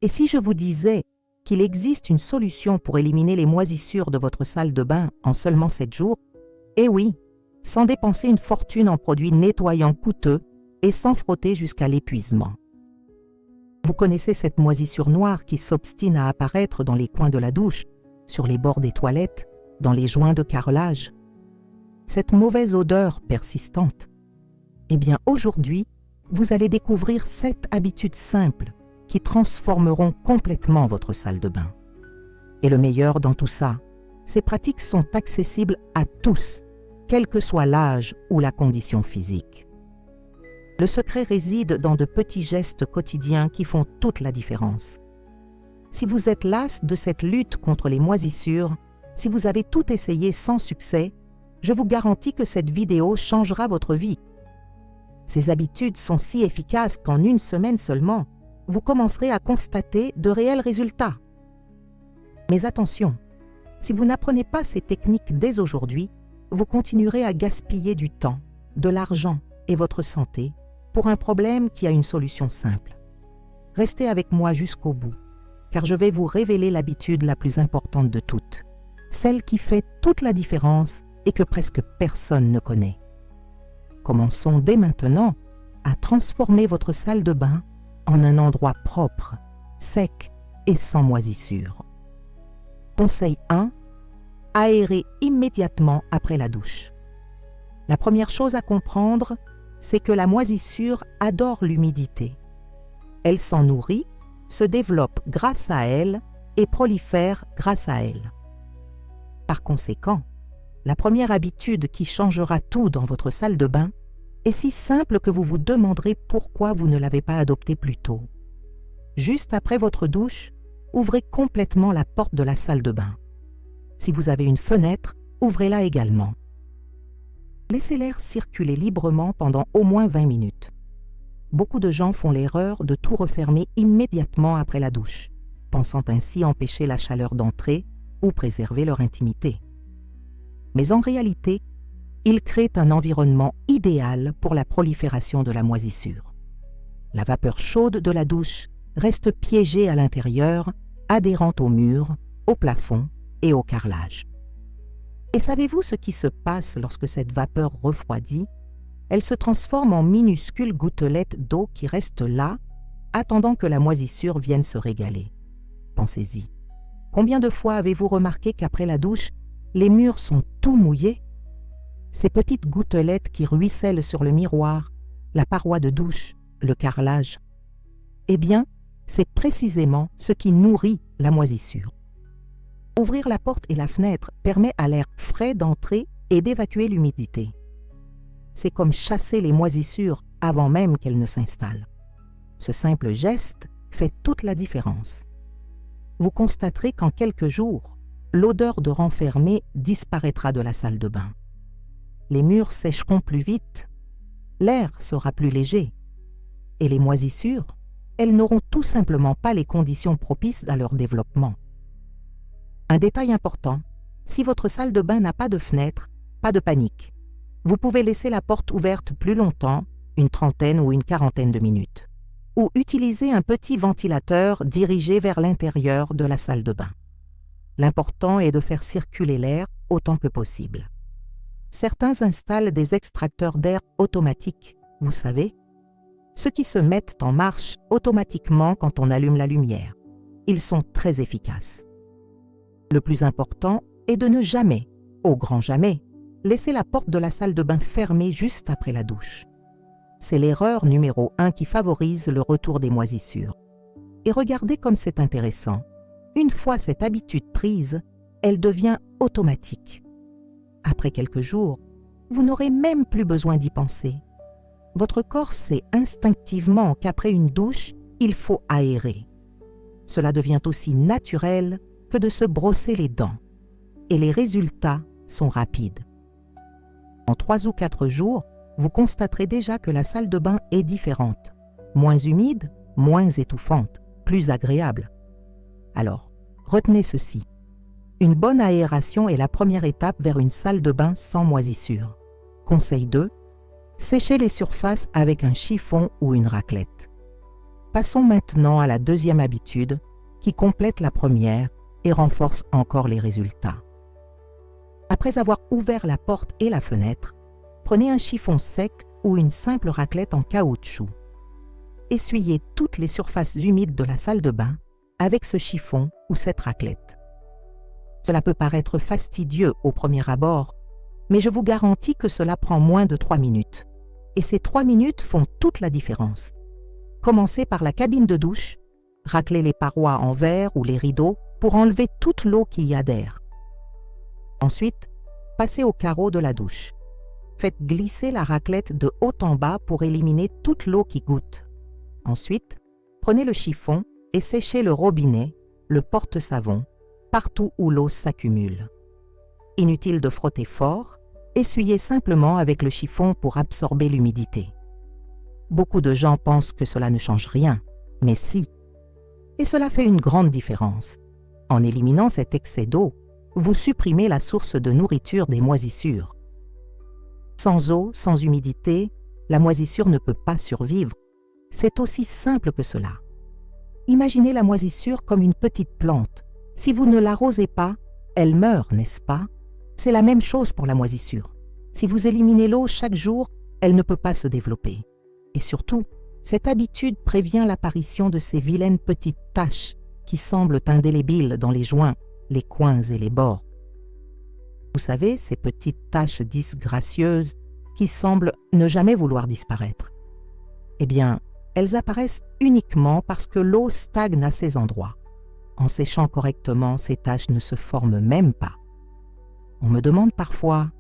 Et si je vous disais qu'il existe une solution pour éliminer les moisissures de votre salle de bain en seulement 7 jours? Eh oui, sans dépenser une fortune en produits nettoyants coûteux et sans frotter jusqu'à l'épuisement. Vous connaissez cette moisissure noire qui s'obstine à apparaître dans les coins de la douche, sur les bords des toilettes, dans les joints de carrelage. Cette mauvaise odeur persistante. Eh bien aujourd'hui, vous allez découvrir 7 habitudes simples qui transformeront complètement votre salle de bain. Et le meilleur dans tout ça, ces pratiques sont accessibles à tous, quel que soit l'âge ou la condition physique. Le secret réside dans de petits gestes quotidiens qui font toute la différence. Si vous êtes las de cette lutte contre les moisissures, si vous avez tout essayé sans succès, je vous garantis que cette vidéo changera votre vie. Ces habitudes sont si efficaces qu'en une semaine seulement, vous commencerez à constater de réels résultats. Mais attention, si vous n'apprenez pas ces techniques dès aujourd'hui, vous continuerez à gaspiller du temps, de l'argent et votre santé pour un problème qui a une solution simple. Restez avec moi jusqu'au bout, car je vais vous révéler l'habitude la plus importante de toutes, celle qui fait toute la différence et que presque personne ne connaît. Commençons dès maintenant à transformer votre salle de bain en un endroit propre, sec et sans moisissure. Conseil 1. Aérer immédiatement après la douche. La première chose à comprendre, c'est que la moisissure adore l'humidité. Elle s'en nourrit, se développe grâce à elle et prolifère grâce à elle. Par conséquent, la première habitude qui changera tout dans votre salle de bain est si simple que vous vous demanderez pourquoi vous ne l'avez pas adoptée plus tôt. Juste après votre douche, ouvrez complètement la porte de la salle de bain. Si vous avez une fenêtre, ouvrez-la également. Laissez l'air circuler librement pendant au moins 20 minutes. Beaucoup de gens font l'erreur de tout refermer immédiatement après la douche, pensant ainsi empêcher la chaleur d'entrer ou préserver leur intimité. Mais en réalité, ils créent un environnement idéal pour la prolifération de la moisissure. La vapeur chaude de la douche reste piégée à l'intérieur, adhérente au mur, au plafond et au carrelage. Et savez-vous ce qui se passe lorsque cette vapeur refroidit? Elle se transforme en minuscules gouttelettes d'eau qui restent là, attendant que la moisissure vienne se régaler. Pensez-y. Combien de fois avez-vous remarqué qu'après la douche, les murs sont tout mouillés? Ces petites gouttelettes qui ruissellent sur le miroir, la paroi de douche, le carrelage. Eh bien, c'est précisément ce qui nourrit la moisissure. Ouvrir la porte et la fenêtre permet à l'air frais d'entrer et d'évacuer l'humidité. C'est comme chasser les moisissures avant même qu'elles ne s'installent. Ce simple geste fait toute la différence. Vous constaterez qu'en quelques jours, l'odeur de renfermé disparaîtra de la salle de bain. Les murs sécheront plus vite, l'air sera plus léger, et les moisissures, elles n'auront tout simplement pas les conditions propices à leur développement. Un détail important, si votre salle de bain n'a pas de fenêtre, pas de panique. Vous pouvez laisser la porte ouverte plus longtemps, une trentaine ou une quarantaine de minutes, ou utiliser un petit ventilateur dirigé vers l'intérieur de la salle de bain. L'important est de faire circuler l'air autant que possible. Certains installent des extracteurs d'air automatiques, vous savez, ceux qui se mettent en marche automatiquement quand on allume la lumière. Ils sont très efficaces. Le plus important est de ne jamais, au grand jamais, laisser la porte de la salle de bain fermée juste après la douche. C'est l'erreur numéro 1 qui favorise le retour des moisissures. Et regardez comme c'est intéressant. Une fois cette habitude prise, elle devient automatique. Après quelques jours, vous n'aurez même plus besoin d'y penser. Votre corps sait instinctivement qu'après une douche, il faut aérer. Cela devient aussi naturel que de se brosser les dents. Et les résultats sont rapides. En 3 ou 4 jours, vous constaterez déjà que la salle de bain est différente, moins humide, moins étouffante, plus agréable. Alors, retenez ceci. Une bonne aération est la première étape vers une salle de bain sans moisissure. Conseil 2. Séchez les surfaces avec un chiffon ou une raclette. Passons maintenant à la deuxième habitude qui complète la première et renforce encore les résultats. Après avoir ouvert la porte et la fenêtre, prenez un chiffon sec ou une simple raclette en caoutchouc. Essuyez toutes les surfaces humides de la salle de bain avec ce chiffon ou cette raclette. Cela peut paraître fastidieux au premier abord, mais je vous garantis que cela prend moins de 3 minutes. Et ces 3 minutes font toute la différence. Commencez par la cabine de douche, raclez les parois en verre ou les rideaux pour enlever toute l'eau qui y adhère. Ensuite, passez au carreau de la douche. Faites glisser la raclette de haut en bas pour éliminer toute l'eau qui goutte. Ensuite, prenez le chiffon et séchez le robinet, le porte-savon, partout où l'eau s'accumule. Inutile de frotter fort, essuyez simplement avec le chiffon pour absorber l'humidité. Beaucoup de gens pensent que cela ne change rien, mais si. Et cela fait une grande différence. En éliminant cet excès d'eau, vous supprimez la source de nourriture des moisissures. Sans eau, sans humidité, la moisissure ne peut pas survivre. C'est aussi simple que cela. Imaginez la moisissure comme une petite plante. Si vous ne l'arrosez pas, elle meurt, n'est-ce pas? C'est la même chose pour la moisissure. Si vous éliminez l'eau chaque jour, elle ne peut pas se développer. Et surtout, cette habitude prévient l'apparition de ces vilaines petites taches qui semblent indélébiles dans les joints, les coins et les bords. Vous savez, ces petites taches disgracieuses qui semblent ne jamais vouloir disparaître. Eh bien, elles apparaissent uniquement parce que l'eau stagne à ces endroits. En séchant correctement, ces taches ne se forment même pas. On me demande parfois,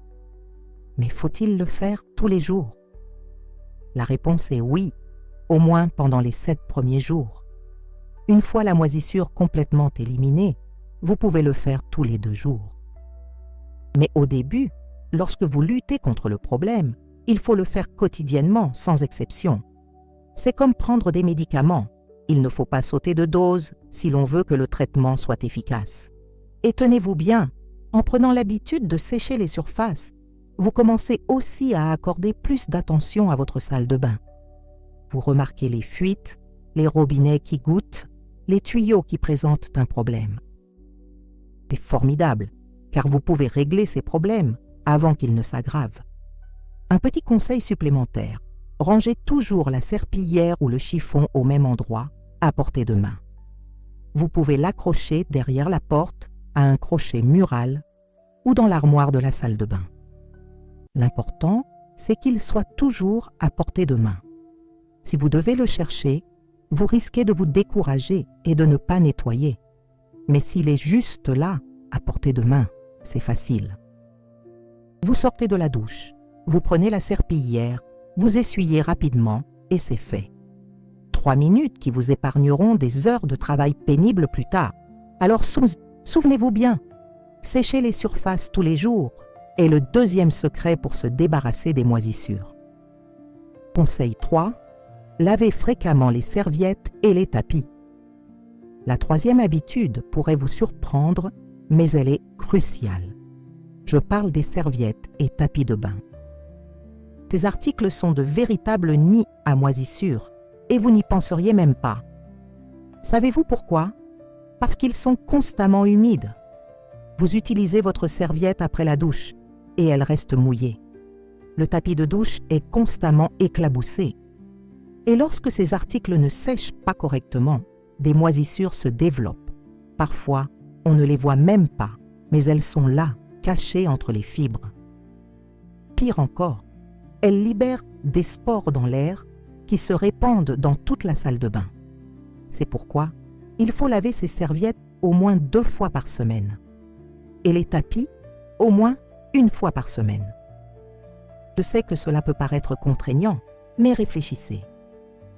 mais faut-il le faire tous les jours? La réponse est oui, au moins pendant les 7 premiers jours. Une fois la moisissure complètement éliminée, vous pouvez le faire tous les 2 jours. Mais au début, lorsque vous luttez contre le problème, il faut le faire quotidiennement, sans exception. C'est comme prendre des médicaments. Il ne faut pas sauter de dose si l'on veut que le traitement soit efficace. Et tenez-vous bien, en prenant l'habitude de sécher les surfaces, vous commencez aussi à accorder plus d'attention à votre salle de bain. Vous remarquez les fuites, les robinets qui goûtent, les tuyaux qui présentent un problème. C'est formidable, car vous pouvez régler ces problèmes avant qu'ils ne s'aggravent. Un petit conseil supplémentaire, rangez toujours la serpillière ou le chiffon au même endroit, à portée de main. Vous pouvez l'accrocher derrière la porte à un crochet mural ou dans l'armoire de la salle de bain. L'important, c'est qu'il soit toujours à portée de main. Si vous devez le chercher, vous risquez de vous décourager et de ne pas nettoyer. Mais s'il est juste là, à portée de main, c'est facile. Vous sortez de la douche, vous prenez la serpillière, vous essuyez rapidement et c'est fait. 3 minutes qui vous épargneront des heures de travail pénible plus tard. Alors souvenez-vous bien, sécher les surfaces tous les jours est le deuxième secret pour se débarrasser des moisissures. Conseil 3. Lavez fréquemment les serviettes et les tapis. La troisième habitude pourrait vous surprendre, mais elle est cruciale. Je parle des serviettes et tapis de bain. Ces articles sont de véritables nids à moisissures et vous n'y penseriez même pas. Savez-vous pourquoi? Parce qu'ils sont constamment humides. Vous utilisez votre serviette après la douche et elle reste mouillée. Le tapis de douche est constamment éclaboussé. Et lorsque ces articles ne sèchent pas correctement, des moisissures se développent. Parfois, on ne les voit même pas, mais elles sont là, cachées entre les fibres. Pire encore, elles libèrent des spores dans l'air qui se répandent dans toute la salle de bain. C'est pourquoi il faut laver ces serviettes au moins 2 fois par semaine. Et les tapis, au moins 1 fois par semaine. Je sais que cela peut paraître contraignant, mais réfléchissez.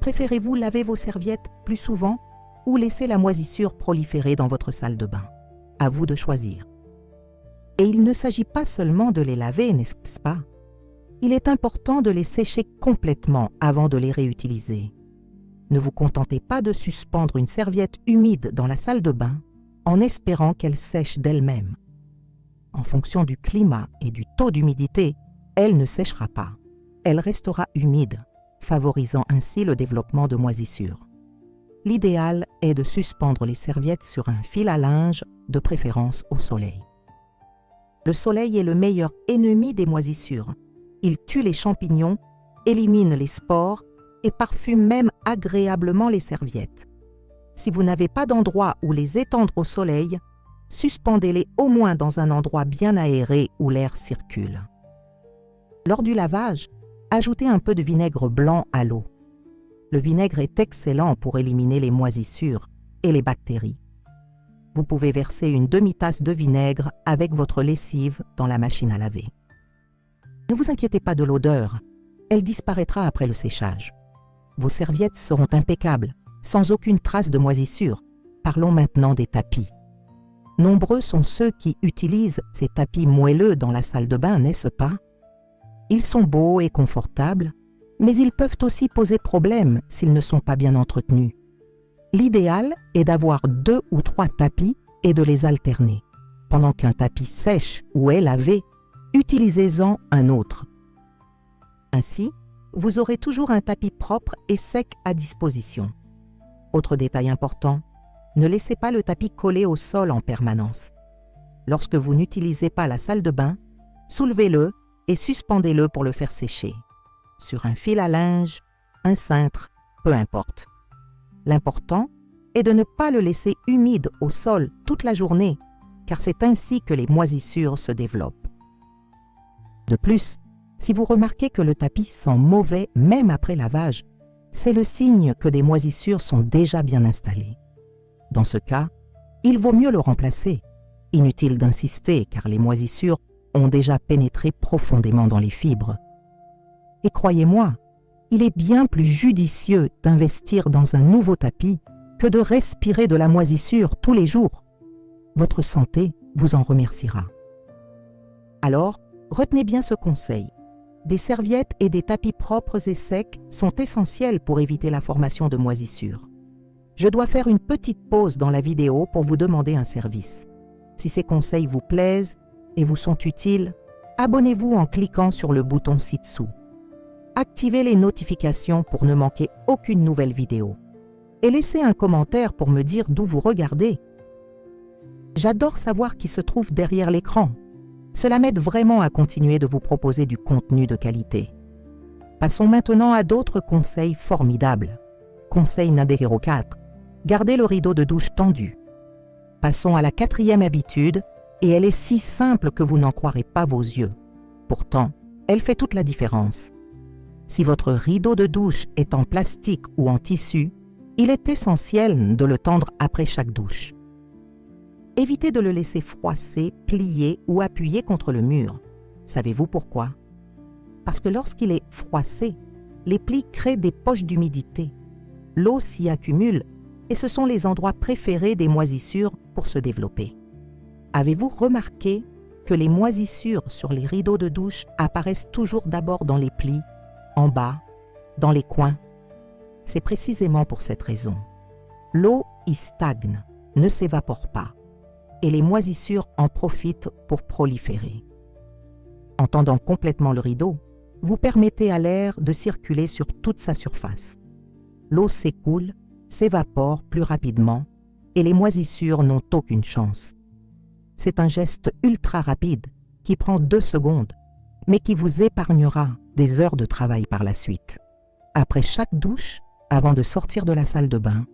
Préférez-vous laver vos serviettes plus souvent ou laisser la moisissure proliférer dans votre salle de bain? À vous de choisir. Et il ne s'agit pas seulement de les laver, n'est-ce pas? Il est important de les sécher complètement avant de les réutiliser. Ne vous contentez pas de suspendre une serviette humide dans la salle de bain en espérant qu'elle sèche d'elle-même. En fonction du climat et du taux d'humidité, elle ne séchera pas. Elle restera humide, favorisant ainsi le développement de moisissures. l'idéal est de suspendre les serviettes sur un fil à linge, de préférence au soleil. Le soleil est le meilleur ennemi des moisissures. Il tue les champignons, élimine les spores et parfume même agréablement les serviettes. Si vous n'avez pas d'endroit où les étendre au soleil, suspendez-les au moins dans un endroit bien aéré où l'air circule. Lors du lavage, ajoutez un peu de vinaigre blanc à l'eau. Le vinaigre est excellent pour éliminer les moisissures et les bactéries. Vous pouvez verser une demi-tasse de vinaigre avec votre lessive dans la machine à laver. Ne vous inquiétez pas de l'odeur, elle disparaîtra après le séchage. Vos serviettes seront impeccables, sans aucune trace de moisissure. Parlons maintenant des tapis. Nombreux sont ceux qui utilisent ces tapis moelleux dans la salle de bain, n'est-ce pas? Ils sont beaux et confortables, mais ils peuvent aussi poser problème s'ils ne sont pas bien entretenus. L'idéal est d'avoir 2 ou 3 tapis et de les alterner. Pendant qu'un tapis sèche ou est lavé, utilisez-en un autre. Ainsi, vous aurez toujours un tapis propre et sec à disposition. Autre détail important, ne laissez pas le tapis collé au sol en permanence. Lorsque vous n'utilisez pas la salle de bain, soulevez-le et suspendez-le pour le faire sécher. Sur un fil à linge, un cintre, peu importe. L'important est de ne pas le laisser humide au sol toute la journée, car c'est ainsi que les moisissures se développent. De plus, si vous remarquez que le tapis sent mauvais même après lavage, c'est le signe que des moisissures sont déjà bien installées. Dans ce cas, il vaut mieux le remplacer. Inutile d'insister car les moisissures ont déjà pénétré profondément dans les fibres. Et croyez-moi, il est bien plus judicieux d'investir dans un nouveau tapis que de respirer de la moisissure tous les jours. Votre santé vous en remerciera. Alors, retenez bien ce conseil. Des serviettes et des tapis propres et secs sont essentiels pour éviter la formation de moisissures. Je dois faire une petite pause dans la vidéo pour vous demander un service. Si ces conseils vous plaisent et vous sont utiles, abonnez-vous en cliquant sur le bouton ci-dessous. Activez les notifications pour ne manquer aucune nouvelle vidéo. Et laissez un commentaire pour me dire d'où vous regardez. J'adore savoir qui se trouve derrière l'écran. Cela m'aide vraiment à continuer de vous proposer du contenu de qualité. Passons maintenant à d'autres conseils formidables. Conseil numéro 4. Gardez le rideau de douche tendu. Passons à la 4e habitude, et elle est si simple que vous n'en croirez pas vos yeux. Pourtant, elle fait toute la différence. Si votre rideau de douche est en plastique ou en tissu, il est essentiel de le tendre après chaque douche. Évitez de le laisser froisser, plier ou appuyer contre le mur. Savez-vous pourquoi? Parce que lorsqu'il est froissé, les plis créent des poches d'humidité. L'eau s'y accumule et ce sont les endroits préférés des moisissures pour se développer. Avez-vous remarqué que les moisissures sur les rideaux de douche apparaissent toujours d'abord dans les plis, en bas, dans les coins? C'est précisément pour cette raison. L'eau y stagne, ne s'évapore pas, et les moisissures en profitent pour proliférer. En tendant complètement le rideau, vous permettez à l'air de circuler sur toute sa surface. L'eau s'écoule, s'évapore plus rapidement, et les moisissures n'ont aucune chance. C'est un geste ultra rapide qui prend 2 secondes, mais qui vous épargnera des heures de travail par la suite. Après chaque douche, avant de sortir de la salle de bain,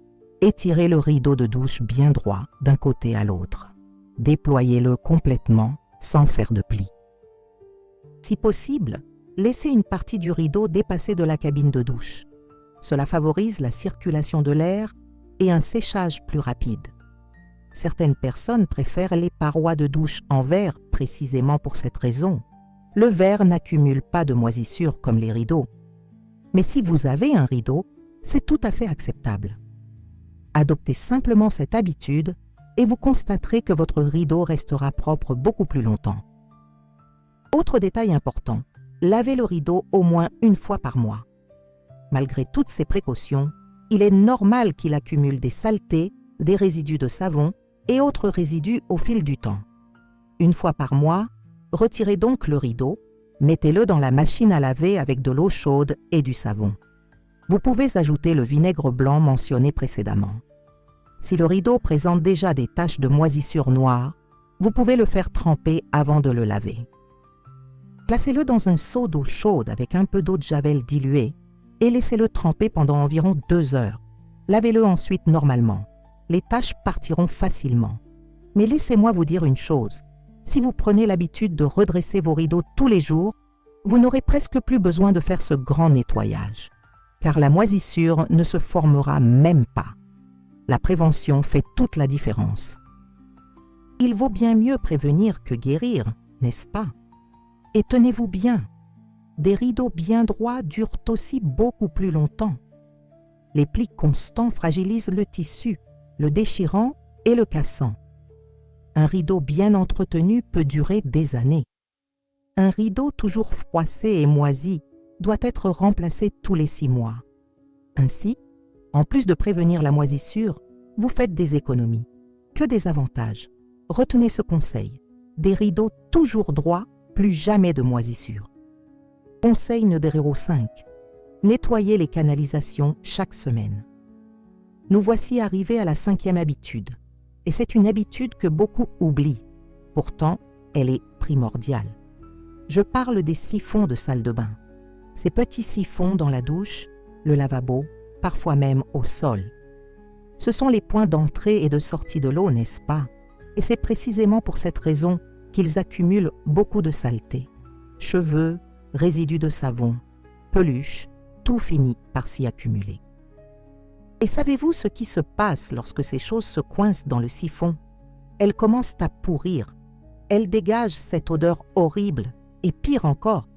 étirez le rideau de douche bien droit d'un côté à l'autre. Déployez-le complètement sans faire de plis. Si possible, laissez une partie du rideau dépasser de la cabine de douche. Cela favorise la circulation de l'air et un séchage plus rapide. Certaines personnes préfèrent les parois de douche en verre précisément pour cette raison. Le verre n'accumule pas de moisissures comme les rideaux. Mais si vous avez un rideau, c'est tout à fait acceptable. Adoptez simplement cette habitude et vous constaterez que votre rideau restera propre beaucoup plus longtemps. Autre détail important, lavez le rideau au moins 1 fois par mois. Malgré toutes ces précautions, il est normal qu'il accumule des saletés, des résidus de savon et autres résidus au fil du temps. 1 fois par mois, retirez donc le rideau, mettez-le dans la machine à laver avec de l'eau chaude et du savon. Vous pouvez ajouter le vinaigre blanc mentionné précédemment. Si le rideau présente déjà des taches de moisissure noire, vous pouvez le faire tremper avant de le laver. Placez-le dans un seau d'eau chaude avec un peu d'eau de javel diluée et laissez-le tremper pendant environ 2 heures. Lavez-le ensuite normalement. Les taches partiront facilement. Mais laissez-moi vous dire une chose. Si vous prenez l'habitude de redresser vos rideaux tous les jours, vous n'aurez presque plus besoin de faire ce grand nettoyage, car la moisissure ne se formera même pas. La prévention fait toute la différence. Il vaut bien mieux prévenir que guérir, n'est-ce pas? Et tenez-vous bien, des rideaux bien droits durent aussi beaucoup plus longtemps. Les plis constants fragilisent le tissu, le déchirant et le cassant. Un rideau bien entretenu peut durer des années. Un rideau toujours froissé et moisi doit être remplacé tous les 6 mois. Ainsi, en plus de prévenir la moisissure, vous faites des économies. Que des avantages. Retenez ce conseil. Des rideaux toujours droits, plus jamais de moisissure. Conseil numéro 5. Nettoyez les canalisations chaque semaine. Nous voici arrivés à la 5e habitude. Et c'est une habitude que beaucoup oublient. Pourtant, elle est primordiale. Je parle des siphons de salle de bain. Ces petits siphons dans la douche, le lavabo, parfois même au sol. Ce sont les points d'entrée et de sortie de l'eau, n'est-ce pas? Et c'est précisément pour cette raison qu'ils accumulent beaucoup de saleté. Cheveux, résidus de savon, peluches, tout finit par s'y accumuler. Et savez-vous ce qui se passe lorsque ces choses se coincent dans le siphon? Elles commencent à pourrir. Elles dégagent cette odeur horrible et pire encore,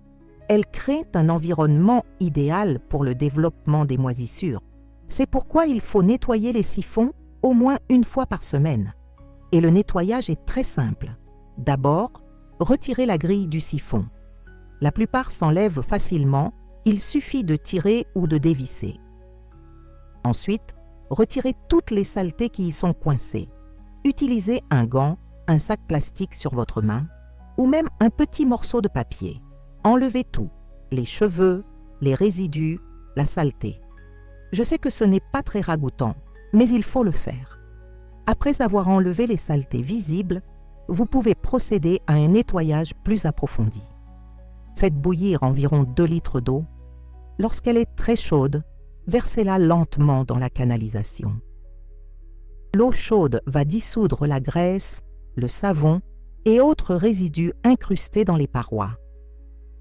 elles créent un environnement idéal pour le développement des moisissures. C'est pourquoi il faut nettoyer les siphons au moins 1 fois par semaine. Et le nettoyage est très simple. D'abord, retirez la grille du siphon. La plupart s'enlèvent facilement, il suffit de tirer ou de dévisser. Ensuite, retirez toutes les saletés qui y sont coincées. Utilisez un gant, un sac plastique sur votre main ou même un petit morceau de papier. Enlevez tout, les cheveux, les résidus, la saleté. Je sais que ce n'est pas très ragoûtant, mais il faut le faire. Après avoir enlevé les saletés visibles, vous pouvez procéder à un nettoyage plus approfondi. Faites bouillir environ 2 litres d'eau. Lorsqu'elle est très chaude, versez-la lentement dans la canalisation. L'eau chaude va dissoudre la graisse, le savon et autres résidus incrustés dans les parois.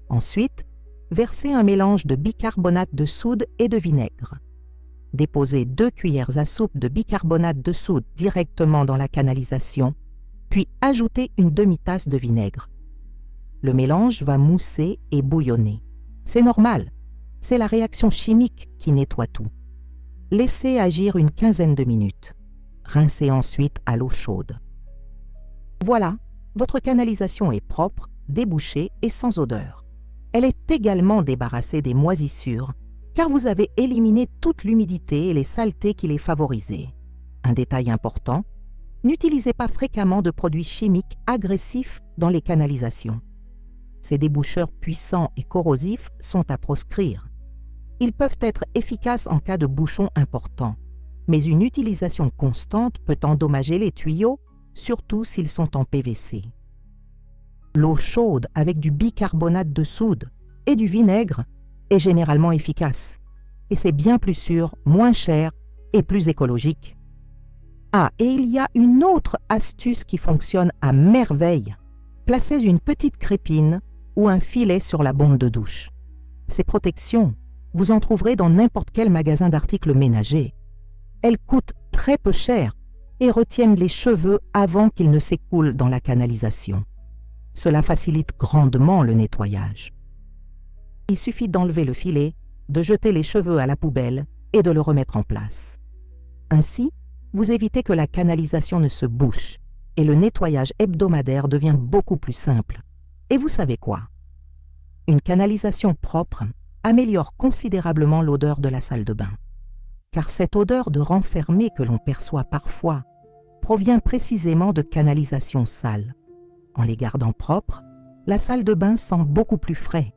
Ensuite, versez un mélange de bicarbonate de soude et de vinaigre. Déposez 2 cuillères à soupe de bicarbonate de soude directement dans la canalisation, puis ajoutez une demi-tasse de vinaigre. Le mélange va mousser et bouillonner. C'est normal, c'est la réaction chimique qui nettoie tout. Laissez agir une quinzaine de minutes. Rincez ensuite à l'eau chaude. Voilà, votre canalisation est propre, débouchée et sans odeur. Elle est également débarrassée des moisissures, car vous avez éliminé toute l'humidité et les saletés qui les favorisaient. Un détail important, n'utilisez pas fréquemment de produits chimiques agressifs dans les canalisations. Ces déboucheurs puissants et corrosifs sont à proscrire. Ils peuvent être efficaces en cas de bouchons importants, mais une utilisation constante peut endommager les tuyaux, surtout s'ils sont en PVC. L'eau chaude avec du bicarbonate de soude et du vinaigre est généralement efficace, et c'est bien plus sûr, moins cher et plus écologique. Ah, et il y a une autre astuce qui fonctionne à merveille. Placez une petite crépine ou un filet sur la bombe de douche. Ces protections, vous en trouverez dans n'importe quel magasin d'articles ménagers. Elles coûtent très peu cher et retiennent les cheveux avant qu'ils ne s'écoulent dans la canalisation. Cela facilite grandement le nettoyage. Il suffit d'enlever le filet, de jeter les cheveux à la poubelle et de le remettre en place. Ainsi, vous évitez que la canalisation ne se bouche et le nettoyage hebdomadaire devient beaucoup plus simple. Et vous savez quoi? Une canalisation propre améliore considérablement l'odeur de la salle de bain. Car cette odeur de renfermé que l'on perçoit parfois provient précisément de canalisations sales. En les gardant propres, la salle de bain sent beaucoup plus frais.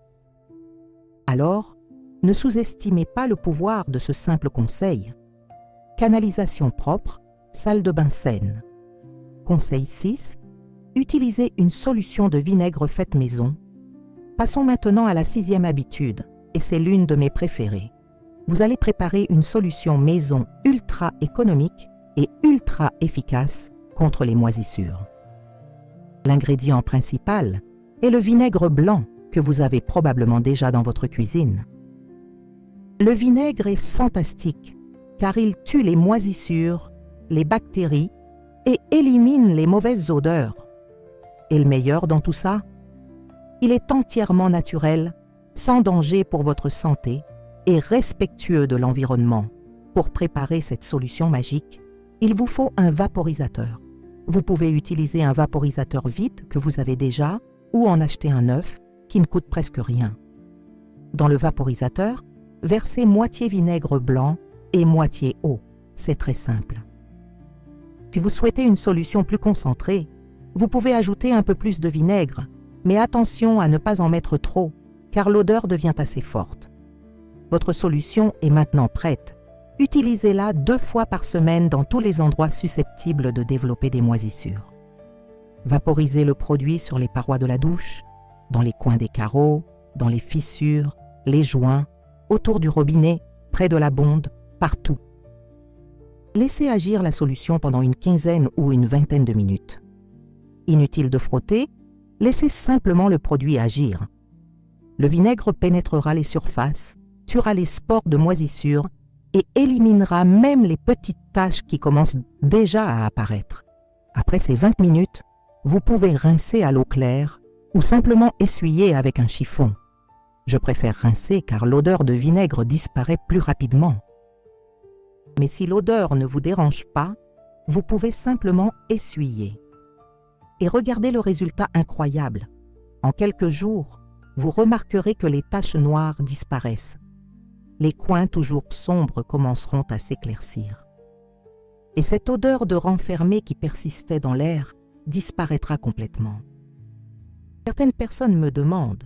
Alors, ne sous-estimez pas le pouvoir de ce simple conseil. Canalisation propre, salle de bain saine. Conseil 6. Utilisez une solution de vinaigre faite maison. Passons maintenant à la 6e habitude, et c'est l'une de mes préférées. Vous allez préparer une solution maison ultra économique et ultra efficace contre les moisissures. L'ingrédient principal est le vinaigre blanc que vous avez probablement déjà dans votre cuisine. Le vinaigre est fantastique car il tue les moisissures, les bactéries et élimine les mauvaises odeurs. Et le meilleur dans tout ça, il est entièrement naturel, sans danger pour votre santé et respectueux de l'environnement. Pour préparer cette solution magique, il vous faut un vaporisateur. Vous pouvez utiliser un vaporisateur vide que vous avez déjà ou en acheter un neuf qui ne coûte presque rien. Dans le vaporisateur, versez moitié vinaigre blanc et moitié eau. C'est très simple. Si vous souhaitez une solution plus concentrée, vous pouvez ajouter un peu plus de vinaigre, mais attention à ne pas en mettre trop, car l'odeur devient assez forte. Votre solution est maintenant prête. Utilisez-la 2 fois par semaine dans tous les endroits susceptibles de développer des moisissures. Vaporisez le produit sur les parois de la douche, dans les coins des carreaux, dans les fissures, les joints, autour du robinet, près de la bonde, partout. Laissez agir la solution pendant une quinzaine ou une vingtaine de minutes. Inutile de frotter, laissez simplement le produit agir. Le vinaigre pénétrera les surfaces, tuera les spores de moisissure et éliminera même les petites taches qui commencent déjà à apparaître. Après ces 20 minutes, vous pouvez rincer à l'eau claire ou simplement essuyer avec un chiffon. Je préfère rincer car l'odeur de vinaigre disparaît plus rapidement. Mais si l'odeur ne vous dérange pas, vous pouvez simplement essuyer. Et regardez le résultat incroyable. En quelques jours, vous remarquerez que les taches noires disparaissent. Les coins toujours sombres commenceront à s'éclaircir. Et cette odeur de renfermé qui persistait dans l'air disparaîtra complètement. Certaines personnes me demandent,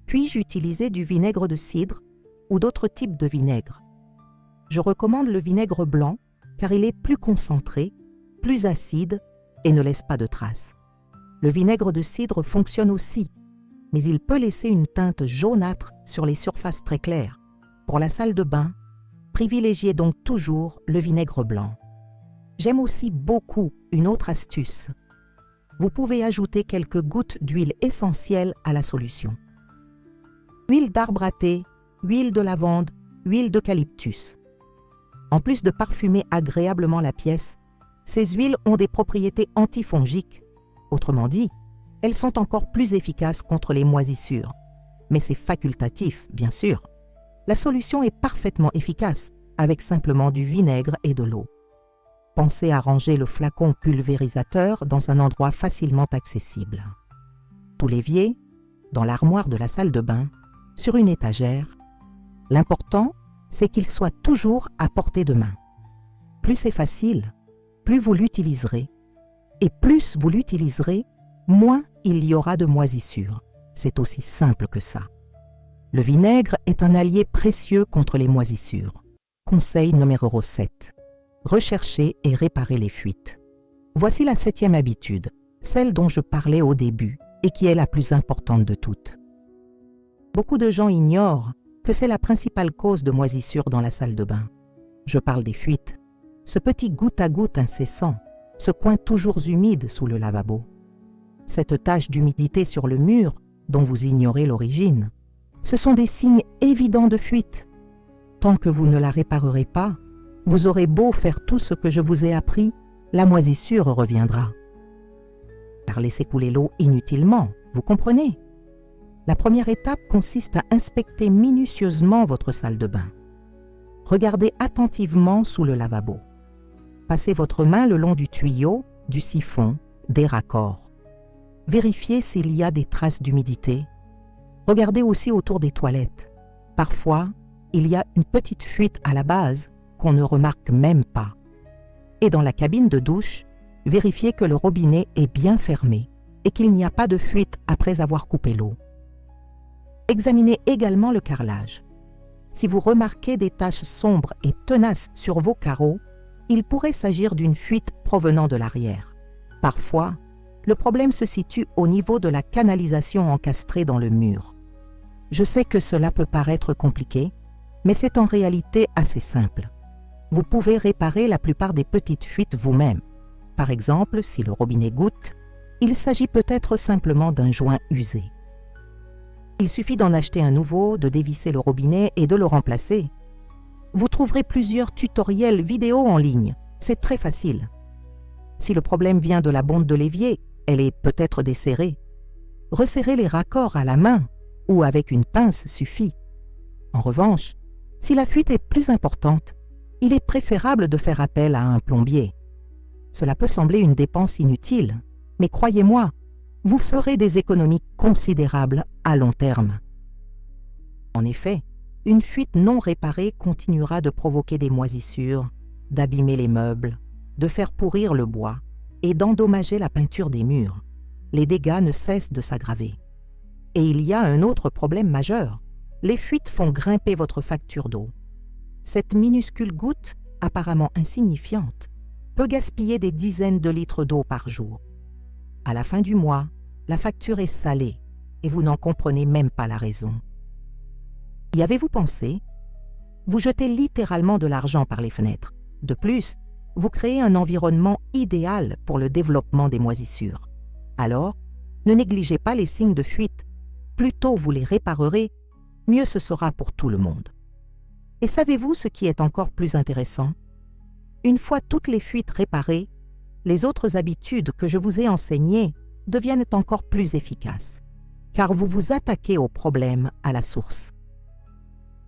puis-je utiliser du vinaigre de cidre ou d'autres types de vinaigre? Je recommande le vinaigre blanc car il est plus concentré, plus acide et ne laisse pas de traces. Le vinaigre de cidre fonctionne aussi, mais il peut laisser une teinte jaunâtre sur les surfaces très claires. Pour la salle de bain, privilégiez donc toujours le vinaigre blanc. J'aime aussi beaucoup une autre astuce. Vous pouvez ajouter quelques gouttes d'huile essentielle à la solution. Huile d'arbre à thé, huile de lavande, huile d'eucalyptus. En plus de parfumer agréablement la pièce, ces huiles ont des propriétés antifongiques. Autrement dit, elles sont encore plus efficaces contre les moisissures. Mais c'est facultatif, bien sûr. La solution est parfaitement efficace, avec simplement du vinaigre et de l'eau. Pensez à ranger le flacon pulvérisateur dans un endroit facilement accessible. Sous l'évier, dans l'armoire de la salle de bain, sur une étagère. L'important, c'est qu'il soit toujours à portée de main. Plus c'est facile, plus vous l'utiliserez. Et plus vous l'utiliserez, moins il y aura de moisissures. C'est aussi simple que ça. Le vinaigre est un allié précieux contre les moisissures. Conseil numéro 7. Rechercher et réparer les fuites. Voici la 7e habitude, celle dont je parlais au début et qui est la plus importante de toutes. Beaucoup de gens ignorent que c'est la principale cause de moisissures dans la salle de bain. Je parle des fuites, ce petit goutte à goutte incessant, ce coin toujours humide sous le lavabo. Cette tache d'humidité sur le mur dont vous ignorez l'origine, ce sont des signes évidents de fuite. Tant que vous ne la réparerez pas, vous aurez beau faire tout ce que je vous ai appris, la moisissure reviendra. Car laisser couler l'eau inutilement, vous comprenez? La première étape consiste à inspecter minutieusement votre salle de bain. Regardez attentivement sous le lavabo. Passez votre main le long du tuyau, du siphon, des raccords. Vérifiez s'il y a des traces d'humidité. Regardez aussi autour des toilettes. Parfois, il y a une petite fuite à la base qu'on ne remarque même pas. Et dans la cabine de douche, vérifiez que le robinet est bien fermé et qu'il n'y a pas de fuite après avoir coupé l'eau. Examinez également le carrelage. Si vous remarquez des taches sombres et tenaces sur vos carreaux, il pourrait s'agir d'une fuite provenant de l'arrière. Parfois, le problème se situe au niveau de la canalisation encastrée dans le mur. Je sais que cela peut paraître compliqué, mais c'est en réalité assez simple. Vous pouvez réparer la plupart des petites fuites vous-même. Par exemple, si le robinet goutte, il s'agit peut-être simplement d'un joint usé. Il suffit d'en acheter un nouveau, de dévisser le robinet et de le remplacer. Vous trouverez plusieurs tutoriels vidéo en ligne. C'est très facile. Si le problème vient de la bonde de l'évier, elle est peut-être desserrée. Resserrer les raccords à la main ou avec une pince suffit. En revanche, si la fuite est plus importante, il est préférable de faire appel à un plombier. Cela peut sembler une dépense inutile, mais croyez-moi, vous ferez des économies considérables à long terme. En effet, une fuite non réparée continuera de provoquer des moisissures, d'abîmer les meubles, de faire pourrir le bois et d'endommager la peinture des murs. Les dégâts ne cessent de s'aggraver. Et il y a un autre problème majeur. Les fuites font grimper votre facture d'eau. Cette minuscule goutte, apparemment insignifiante, peut gaspiller des dizaines de litres d'eau par jour. À la fin du mois, la facture est salée et vous n'en comprenez même pas la raison. Y avez-vous pensé? Vous jetez littéralement de l'argent par les fenêtres. De plus, vous créez un environnement idéal pour le développement des moisissures. Alors, ne négligez pas les signes de fuite. Plus tôt vous les réparerez, mieux ce sera pour tout le monde. Et savez-vous ce qui est encore plus intéressant? Une fois toutes les fuites réparées, les autres habitudes que je vous ai enseignées deviennent encore plus efficaces, car vous vous attaquez au problème à la source.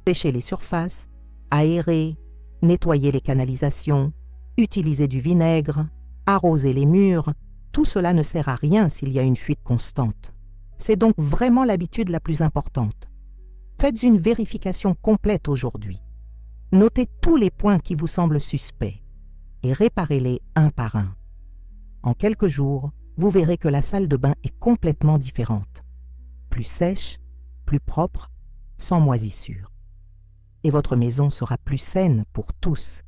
Sécher les surfaces, aérer, nettoyer les canalisations, utiliser du vinaigre, arroser les murs, tout cela ne sert à rien s'il y a une fuite constante. C'est donc vraiment l'habitude la plus importante. Faites une vérification complète aujourd'hui. Notez tous les points qui vous semblent suspects et réparez-les un par un. En quelques jours, vous verrez que la salle de bain est complètement différente. Plus sèche, plus propre, sans moisissure. Et votre maison sera plus saine pour tous.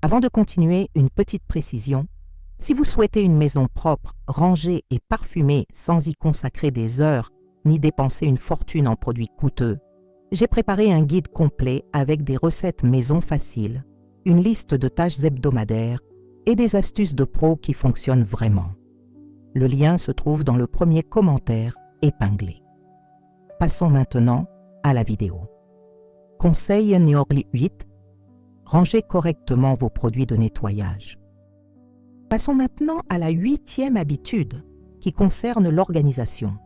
Avant de continuer, une petite précision. Si vous souhaitez une maison propre, rangée et parfumée sans y consacrer des heures ni dépenser une fortune en produits coûteux, j'ai préparé un guide complet avec des recettes maison faciles, une liste de tâches hebdomadaires et des astuces de pros qui fonctionnent vraiment. Le lien se trouve dans le premier commentaire épinglé. Passons maintenant à la vidéo. Conseil numéro 8. Rangez correctement vos produits de nettoyage. Passons maintenant à la 8e habitude qui concerne l'organisation.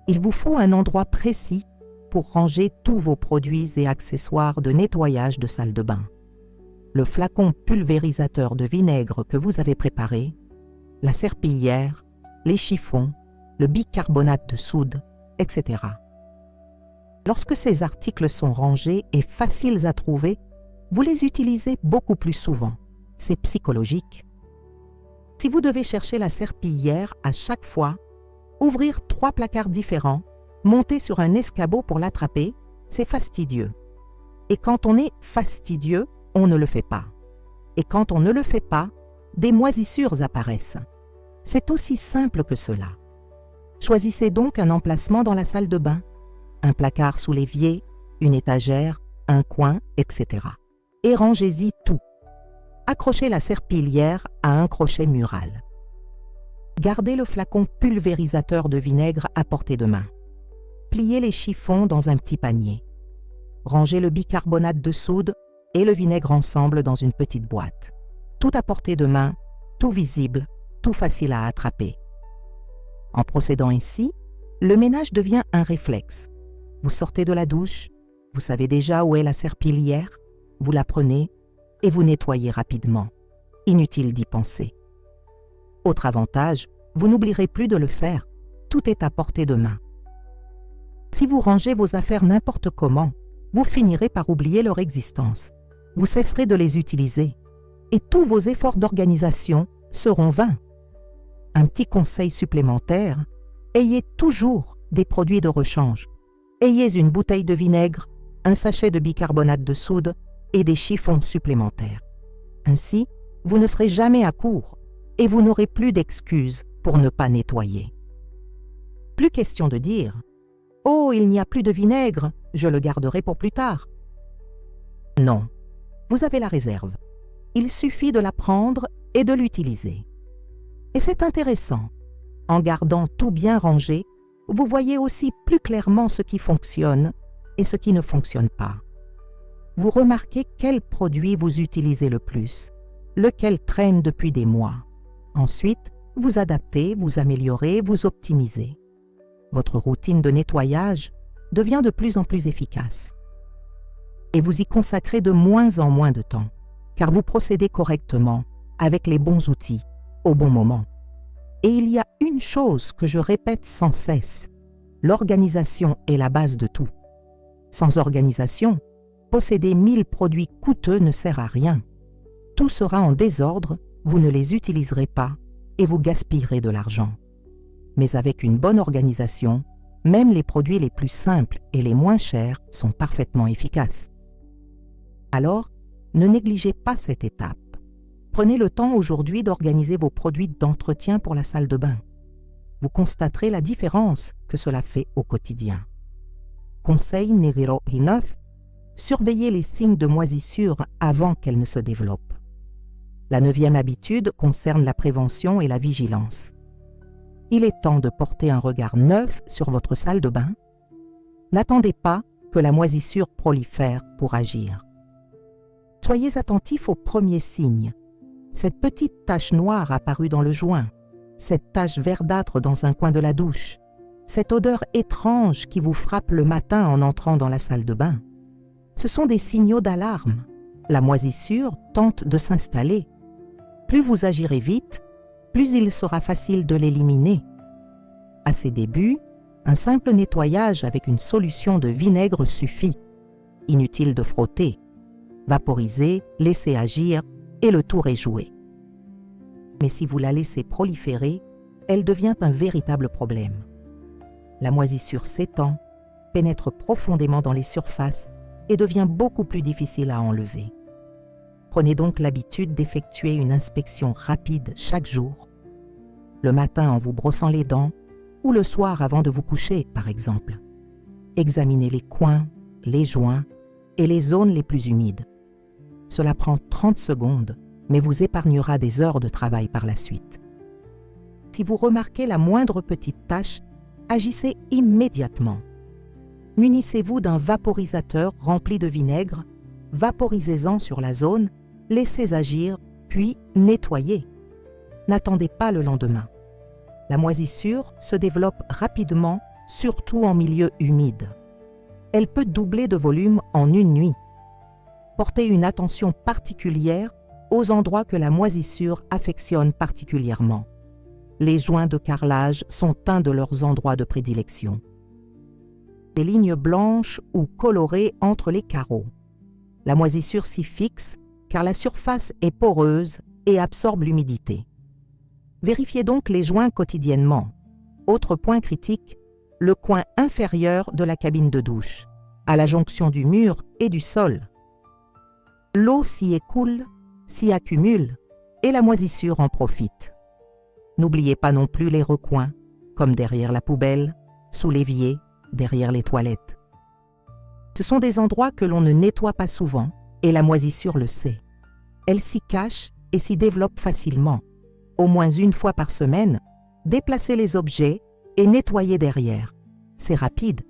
Il vous faut un endroit précis pour ranger tous vos produits et accessoires de nettoyage de salle de bain. Le flacon pulvérisateur de vinaigre que vous avez préparé, la serpillière, les chiffons, le bicarbonate de soude, etc. Lorsque ces articles sont rangés et faciles à trouver, vous les utilisez beaucoup plus souvent. C'est psychologique. Si vous devez chercher la serpillière à chaque fois, ouvrir 3 placards différents, monter sur un escabeau pour l'attraper, c'est fastidieux. Et quand on est fastidieux, on ne le fait pas. Et quand on ne le fait pas, des moisissures apparaissent. C'est aussi simple que cela. Choisissez donc un emplacement dans la salle de bain, un placard sous l'évier, une étagère, un coin, etc. Et rangez-y tout. Accrochez la serpillière à un crochet mural. Gardez le flacon pulvérisateur de vinaigre à portée de main. Pliez les chiffons dans un petit panier. Rangez le bicarbonate de soude et le vinaigre ensemble dans une petite boîte. Tout à portée de main, tout visible, tout facile à attraper. En procédant ainsi, le ménage devient un réflexe. Vous sortez de la douche, vous savez déjà où est la serpillière, vous la prenez et vous nettoyez rapidement. Inutile d'y penser. Autre avantage, vous n'oublierez plus de le faire. Tout est à portée de main. Si vous rangez vos affaires n'importe comment, vous finirez par oublier leur existence. Vous cesserez de les utiliser et tous vos efforts d'organisation seront vains. Un petit conseil supplémentaire, ayez toujours des produits de rechange. Ayez une bouteille de vinaigre, un sachet de bicarbonate de soude et des chiffons supplémentaires. Ainsi, vous ne serez jamais à court et vous n'aurez plus d'excuses pour ne pas nettoyer. Plus question de dire « Oh, il n'y a plus de vinaigre, je le garderai pour plus tard ». Non, vous avez la réserve. Il suffit de la prendre et de l'utiliser. Et c'est intéressant. En gardant tout bien rangé, vous voyez aussi plus clairement ce qui fonctionne et ce qui ne fonctionne pas. Vous remarquez quel produit vous utilisez le plus, lequel traîne depuis des mois. Ensuite, vous adaptez, vous améliorez, vous optimisez. Votre routine de nettoyage devient de plus en plus efficace. Et vous y consacrez de moins en moins de temps, car vous procédez correctement, avec les bons outils, au bon moment. Et il y a une chose que je répète sans cesse, l'organisation est la base de tout. Sans organisation, posséder 1000 produits coûteux ne sert à rien. Tout sera en désordre, vous ne les utiliserez pas et vous gaspillerez de l'argent. Mais avec une bonne organisation, même les produits les plus simples et les moins chers sont parfaitement efficaces. Alors, ne négligez pas cette étape. Prenez le temps aujourd'hui d'organiser vos produits d'entretien pour la salle de bain. Vous constaterez la différence que cela fait au quotidien. Conseil numéro 9, surveillez les signes de moisissure avant qu'elles ne se développent. La 9e habitude concerne la prévention et la vigilance. Il est temps de porter un regard neuf sur votre salle de bain. N'attendez pas que la moisissure prolifère pour agir. Soyez attentifs aux premiers signes. Cette petite tache noire apparue dans le joint, cette tache verdâtre dans un coin de la douche, cette odeur étrange qui vous frappe le matin en entrant dans la salle de bain. Ce sont des signaux d'alarme. La moisissure tente de s'installer. Plus vous agirez vite, plus il sera facile de l'éliminer. À ses débuts, un simple nettoyage avec une solution de vinaigre suffit. Inutile de frotter. Vaporiser, laisser agir, et le tour est joué. Mais si vous la laissez proliférer, elle devient un véritable problème. La moisissure s'étend, pénètre profondément dans les surfaces et devient beaucoup plus difficile à enlever. Prenez donc l'habitude d'effectuer une inspection rapide chaque jour, le matin en vous brossant les dents ou le soir avant de vous coucher, par exemple. Examinez les coins, les joints et les zones les plus humides. Cela prend 30 secondes, mais vous épargnera des heures de travail par la suite. Si vous remarquez la moindre petite tache, agissez immédiatement. Munissez-vous d'un vaporisateur rempli de vinaigre, vaporisez-en sur la zone, laissez agir, puis nettoyez. N'attendez pas le lendemain. La moisissure se développe rapidement, surtout en milieu humide. Elle peut doubler de volume en une nuit. Portez une attention particulière aux endroits que la moisissure affectionne particulièrement. Les joints de carrelage sont un de leurs endroits de prédilection. Des lignes blanches ou colorées entre les carreaux. La moisissure s'y fixe car la surface est poreuse et absorbe l'humidité. Vérifiez donc les joints quotidiennement. Autre point critique, le coin inférieur de la cabine de douche, à la jonction du mur et du sol. L'eau s'y écoule, s'y accumule et la moisissure en profite. N'oubliez pas non plus les recoins, comme derrière la poubelle, sous l'évier, derrière les toilettes. Ce sont des endroits que l'on ne nettoie pas souvent et la moisissure le sait. Elle s'y cache et s'y développe facilement. Au moins une fois par semaine, déplacez les objets et nettoyez derrière. C'est rapide,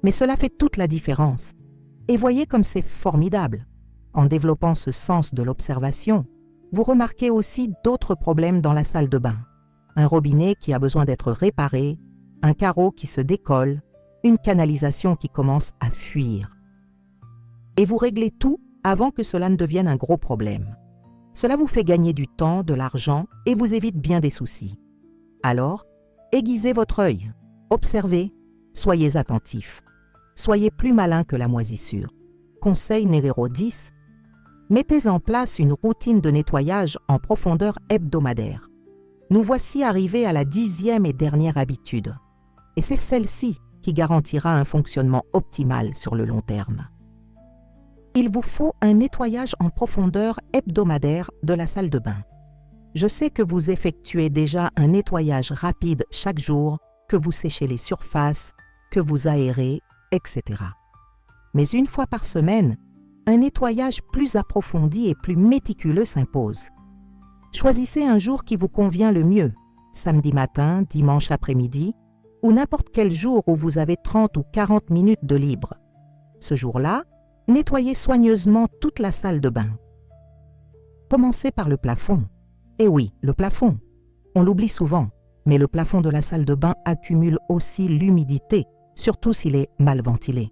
mais cela fait toute la différence. Et voyez comme c'est formidable. En développant ce sens de l'observation, vous remarquez aussi d'autres problèmes dans la salle de bain. Un robinet qui a besoin d'être réparé, un carreau qui se décolle, une canalisation qui commence à fuir. Et vous réglez tout avant que cela ne devienne un gros problème. Cela vous fait gagner du temps, de l'argent et vous évite bien des soucis. Alors, aiguisez votre œil, observez, soyez attentifs. Soyez plus malin que la moisissure. Conseil numéro 10. Mettez en place une routine de nettoyage en profondeur hebdomadaire. Nous voici arrivés à la 10e et dernière habitude. Et c'est celle-ci qui garantira un fonctionnement optimal sur le long terme. Il vous faut un nettoyage en profondeur hebdomadaire de la salle de bain. Je sais que vous effectuez déjà un nettoyage rapide chaque jour, que vous séchez les surfaces, que vous aérez, etc. Mais une fois par semaine, un nettoyage plus approfondi et plus méticuleux s'impose. Choisissez un jour qui vous convient le mieux, samedi matin, dimanche après-midi, ou n'importe quel jour où vous avez 30 ou 40 minutes de libre. Ce jour-là, nettoyez soigneusement toute la salle de bain. Commencez par le plafond. Eh oui, le plafond. On l'oublie souvent, mais le plafond de la salle de bain accumule aussi l'humidité, surtout s'il est mal ventilé.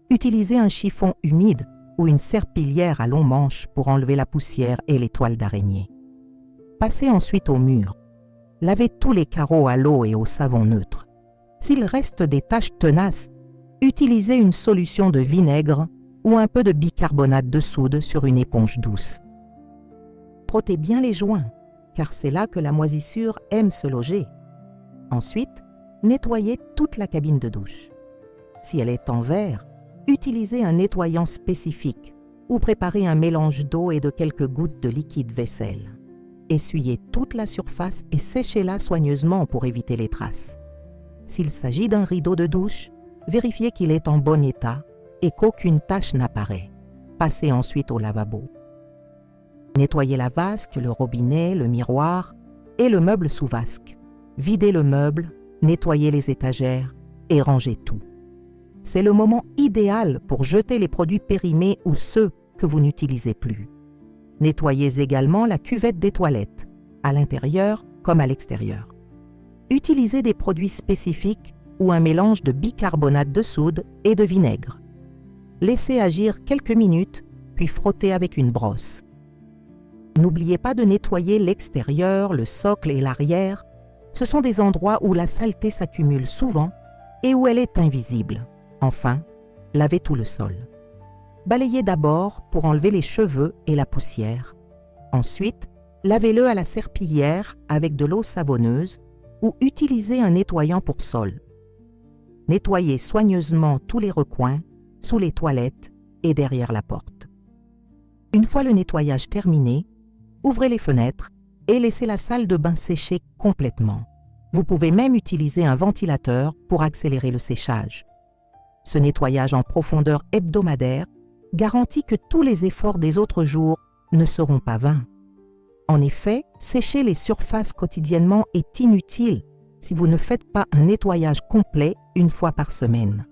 Utilisez un chiffon humide ou une serpillière à long manche pour enlever la poussière et les toiles d'araignée. Passez ensuite au mur. Lavez tous les carreaux à l'eau et au savon neutre. S'il reste des taches tenaces, utilisez une solution de vinaigre ou un peu de bicarbonate de soude sur une éponge douce. Frottez bien les joints, car c'est là que la moisissure aime se loger. Ensuite, nettoyez toute la cabine de douche. Si elle est en verre, utilisez un nettoyant spécifique ou préparez un mélange d'eau et de quelques gouttes de liquide vaisselle. Essuyez toute la surface et séchez-la soigneusement pour éviter les traces. S'il s'agit d'un rideau de douche, vérifiez qu'il est en bon état et qu'aucune tache n'apparaît. Passez ensuite au lavabo. Nettoyez la vasque, le robinet, le miroir et le meuble sous vasque. Videz le meuble, nettoyez les étagères et rangez tout. C'est le moment idéal pour jeter les produits périmés ou ceux que vous n'utilisez plus. Nettoyez également la cuvette des toilettes, à l'intérieur comme à l'extérieur. Utilisez des produits spécifiques ou un mélange de bicarbonate de soude et de vinaigre. Laissez agir quelques minutes, puis frottez avec une brosse. N'oubliez pas de nettoyer l'extérieur, le socle et l'arrière. Ce sont des endroits où la saleté s'accumule souvent et où elle est invisible. Enfin, lavez tout le sol. Balayez d'abord pour enlever les cheveux et la poussière. Ensuite, lavez-le à la serpillière avec de l'eau savonneuse ou utilisez un nettoyant pour sol. Nettoyez soigneusement tous les recoins, sous les toilettes et derrière la porte. Une fois le nettoyage terminé, ouvrez les fenêtres et laissez la salle de bain sécher complètement. Vous pouvez même utiliser un ventilateur pour accélérer le séchage. Ce nettoyage en profondeur hebdomadaire garantit que tous les efforts des autres jours ne seront pas vains. En effet, sécher les surfaces quotidiennement est inutile si vous ne faites pas un nettoyage complet une fois par semaine.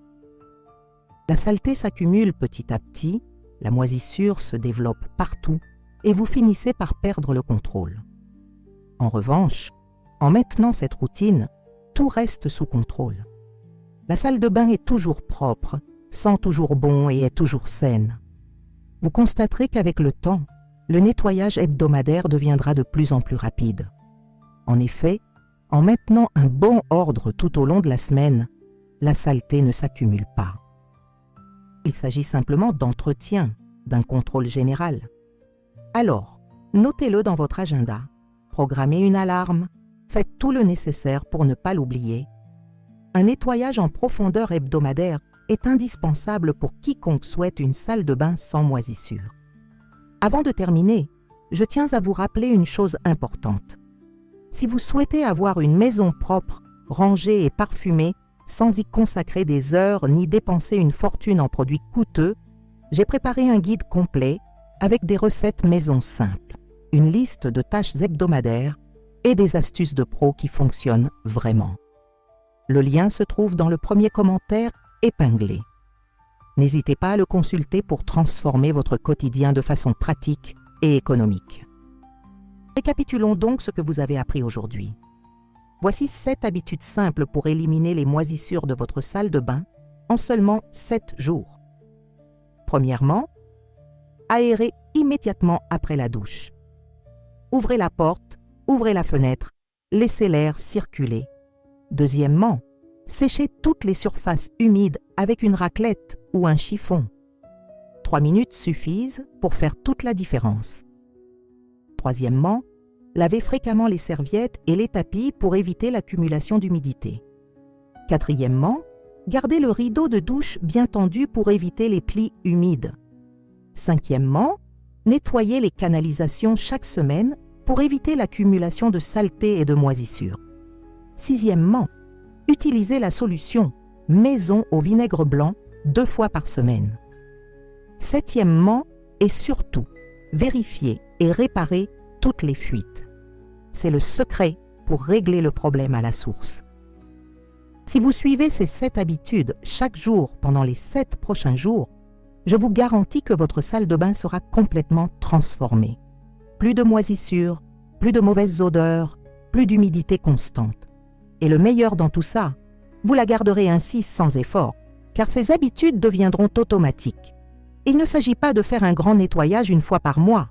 La saleté s'accumule petit à petit, la moisissure se développe partout et vous finissez par perdre le contrôle. En revanche, en maintenant cette routine, tout reste sous contrôle. La salle de bain est toujours propre, sent toujours bon et est toujours saine. Vous constaterez qu'avec le temps, le nettoyage hebdomadaire deviendra de plus en plus rapide. En effet, en maintenant un bon ordre tout au long de la semaine, la saleté ne s'accumule pas. Il s'agit simplement d'entretien, d'un contrôle général. Alors, notez-le dans votre agenda, programmez une alarme, faites tout le nécessaire pour ne pas l'oublier. Un nettoyage en profondeur hebdomadaire est indispensable pour quiconque souhaite une salle de bain sans moisissure. Avant de terminer, je tiens à vous rappeler une chose importante. Si vous souhaitez avoir une maison propre, rangée et parfumée, sans y consacrer des heures ni dépenser une fortune en produits coûteux, j'ai préparé un guide complet avec des recettes maison simples, une liste de tâches hebdomadaires et des astuces de pro qui fonctionnent vraiment. Le lien se trouve dans le premier commentaire épinglé. N'hésitez pas à le consulter pour transformer votre quotidien de façon pratique et économique. Récapitulons donc ce que vous avez appris aujourd'hui. Voici 7 habitudes simples pour éliminer les moisissures de votre salle de bain en seulement 7 jours. Premièrement, aérez immédiatement après la douche. Ouvrez la porte, ouvrez la fenêtre, laissez l'air circuler. Deuxièmement, séchez toutes les surfaces humides avec une raclette ou un chiffon. 3 minutes suffisent pour faire toute la différence. Troisièmement, lavez fréquemment les serviettes et les tapis pour éviter l'accumulation d'humidité. Quatrièmement, gardez le rideau de douche bien tendu pour éviter les plis humides. Cinquièmement, nettoyez les canalisations chaque semaine pour éviter l'accumulation de saleté et de moisissures. Sixièmement, utilisez la solution maison au vinaigre blanc 2 fois par semaine. Septièmement, et surtout, vérifiez et réparez toutes les fuites. C'est le secret pour régler le problème à la source. Si vous suivez ces 7 habitudes chaque jour pendant les 7 prochains jours, je vous garantis que votre salle de bain sera complètement transformée. Plus de moisissures, plus de mauvaises odeurs, plus d'humidité constante. Et le meilleur dans tout ça, vous la garderez ainsi sans effort, car ces habitudes deviendront automatiques. Il ne s'agit pas de faire un grand nettoyage une fois par mois.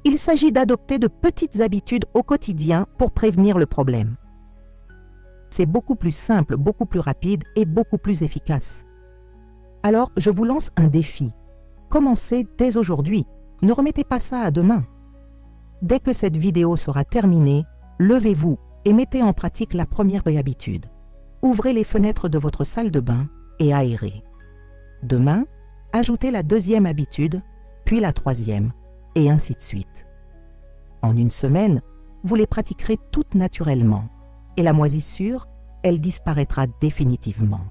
Il s'agit d'adopter de petites habitudes au quotidien pour prévenir le problème. C'est beaucoup plus simple, beaucoup plus rapide et beaucoup plus efficace. Alors, je vous lance un défi. Commencez dès aujourd'hui. Ne remettez pas ça à demain. Dès que cette vidéo sera terminée, levez-vous et mettez en pratique la première habitude. Ouvrez les fenêtres de votre salle de bain et aérez. Demain, ajoutez la deuxième habitude, puis la troisième, et ainsi de suite. En une semaine, vous les pratiquerez toutes naturellement, et la moisissure, elle disparaîtra définitivement.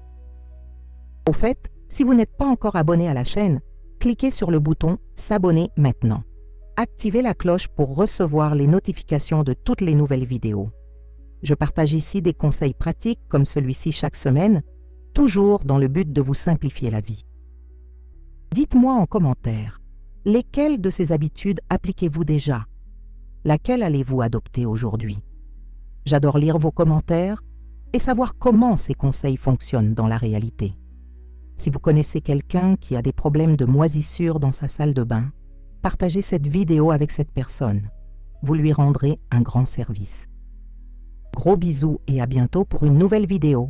Au fait, si vous n'êtes pas encore abonné à la chaîne, cliquez sur le bouton « S'abonner maintenant ». Activez la cloche pour recevoir les notifications de toutes les nouvelles vidéos. Je partage ici des conseils pratiques comme celui-ci chaque semaine, toujours dans le but de vous simplifier la vie. Dites-moi en commentaire, lesquelles de ces habitudes appliquez-vous déjà? Laquelle allez-vous adopter aujourd'hui? J'adore lire vos commentaires et savoir comment ces conseils fonctionnent dans la réalité. Si vous connaissez quelqu'un qui a des problèmes de moisissure dans sa salle de bain, partagez cette vidéo avec cette personne. Vous lui rendrez un grand service. Gros bisous et à bientôt pour une nouvelle vidéo.